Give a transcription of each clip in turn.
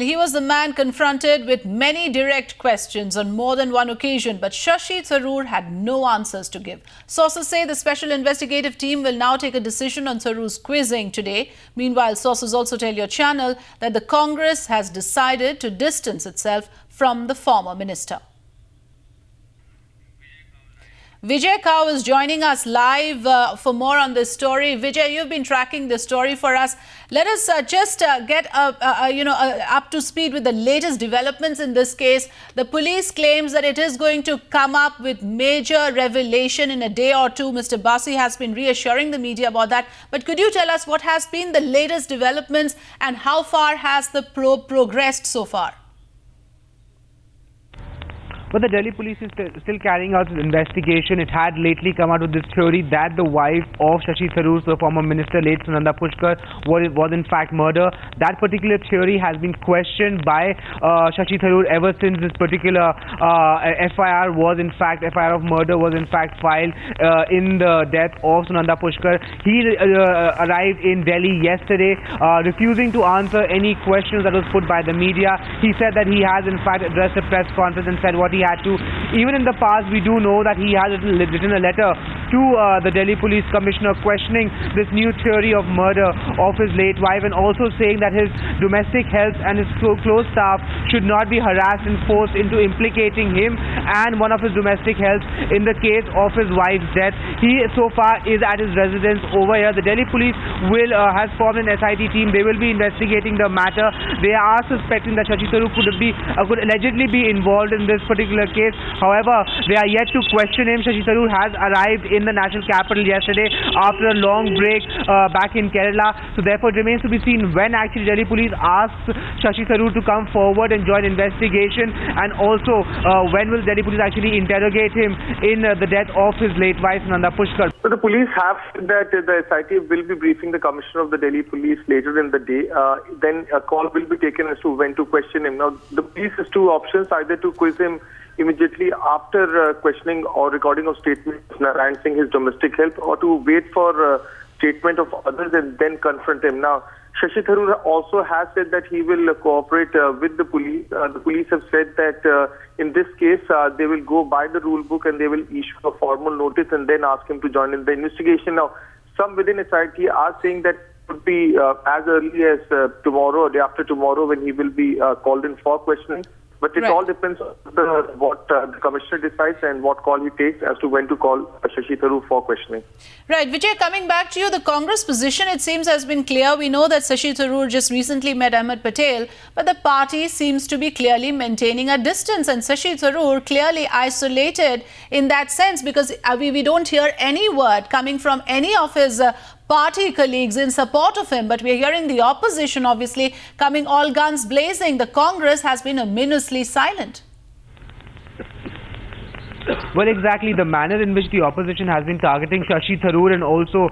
He was the man confronted with many direct questions on more than one occasion, but Shashi Tharoor had no answers to give. Sources say the special investigative team will now take a decision on Tharoor's quizzing today. Meanwhile, sources also tell your channel that the Congress has decided to distance itself from the former minister. Vijay Kao is joining us live for more on this story. Vijay, you've been tracking this story for us. Let us just get up to speed with the latest developments in this case. The police claims that it is going to come up with major revelation in a day or two. Mr. Basi has been reassuring the media about that. But could you tell us what has been the latest developments and how far has the probe progressed so far? But the Delhi police is still carrying out its investigation. It had lately come out with this theory that the wife of Shashi Tharoor, the former minister, late Sunanda was in fact murder. That particular theory has been questioned by Shashi Tharoor ever since this particular FIR of murder was in fact filed in the death of Sunanda. He arrived in Delhi yesterday, refusing to answer any questions that was put by the media. He said that he has in fact addressed a press conference and said what he had to. Even in the past, we do know that he has written a letter to the Delhi Police Commissioner questioning this new theory of murder of his late wife, and also saying that his domestic health and his close staff should not be harassed and forced into implicating him and one of his domestic health in the case of his wife's death. He so far is at his residence over here. The Delhi Police has formed an SIT team. They will be investigating the matter. They are suspecting that Shashi Tharoor could allegedly be involved in this particular case. However, they are yet to question him. Shashi Tharoor has arrived in the national capital yesterday after a long break back in Kerala. So therefore, it remains to be seen when actually Delhi Police asks Shashi Tharoor to come forward and join investigation, and also when will Delhi Police actually interrogate him in the death of his late wife Sunanda. So the police have said that the SIT will be briefing the Commissioner of the Delhi Police later in the day. Then a call will be taken as to when to question him. Now, the police has two options: either to quiz him immediately after questioning or recording of statements enhancing his domestic health, or to wait for statement of others and then confront him. Now, Shashi Tharoor also has said that he will cooperate with the police. The police have said that in this case, they will go by the rule book and they will issue a formal notice and then ask him to join in the investigation. Now, some within SIT are saying that it would be as early as tomorrow or day after tomorrow when he will be called in for questioning. But it all depends on what the Commissioner decides and what call he takes as to when to call Shashi Tharoor for questioning. Right. Vijay, coming back to you, the Congress position, it seems, has been clear. We know that Shashi Tharoor just recently met Ahmed Patel, but the party seems to be clearly maintaining a distance, and Shashi Tharoor clearly isolated in that sense, because we don't hear any word coming from any of his party colleagues in support of him, but we're hearing the opposition obviously coming all guns blazing. The Congress has been ominously silent. Well, exactly, the manner in which the opposition has been targeting Shashi Tharoor and also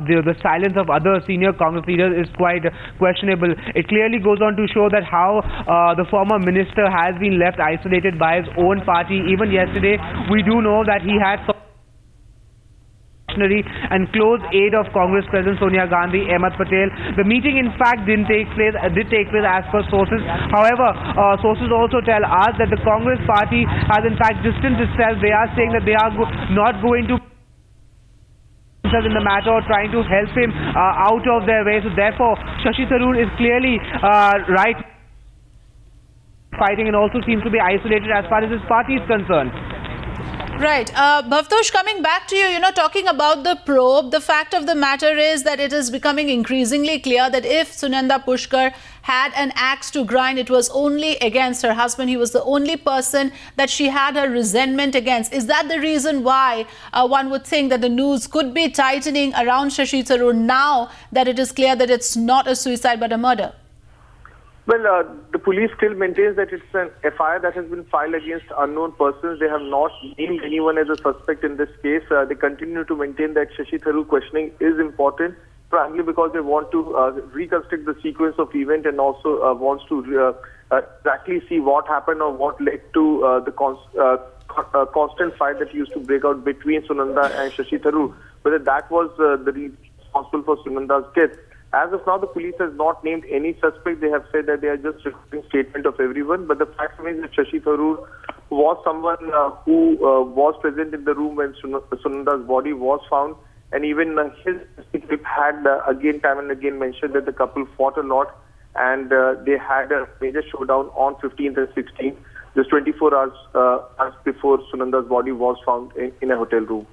the silence of other senior Congress leaders is quite questionable. It clearly goes on to show that how the former minister has been left isolated by his own party. Even yesterday, we do know that he had and close aid of Congress President Sonia Gandhi, Ahmed Patel. The meeting, in fact, did take place as per sources. However, sources also tell us that the Congress party has in fact distanced itself. They are saying that they are not going to in the matter or trying to help him out of their way. So therefore, Shashi Tharoor is clearly right fighting and also seems to be isolated as far as his party is concerned. Right. Bhavtosh, coming back to you, talking about the probe, the fact of the matter is that it is becoming increasingly clear that if Sunanda Pushkar had an axe to grind, it was only against her husband. He was the only person that she had her resentment against. Is that the reason why one would think that the news could be tightening around Shashi Tharoor now that it is clear that it's not a suicide but a murder? Well, the police still maintains that it's an FIR that has been filed against unknown persons. They have not named anyone as a suspect in this case. They continue to maintain that Shashi Tharoor questioning is important, primarily because they want to reconstruct the sequence of event and also wants to exactly see what happened or what led to the constant fight that used to break out between Sunanda and Shashi Tharoor. Whether that was the reason responsible for Sunanda's death. As of now, the police has not named any suspect. They have said that they are just recording statement of everyone. But the fact remains that Shashi Tharoor was someone who was present in the room when Sunanda's body was found. And even his clip had again, time and again mentioned that the couple fought a lot and they had a major showdown on 15th and 16th, just 24 hours before Sunanda's body was found in a hotel room.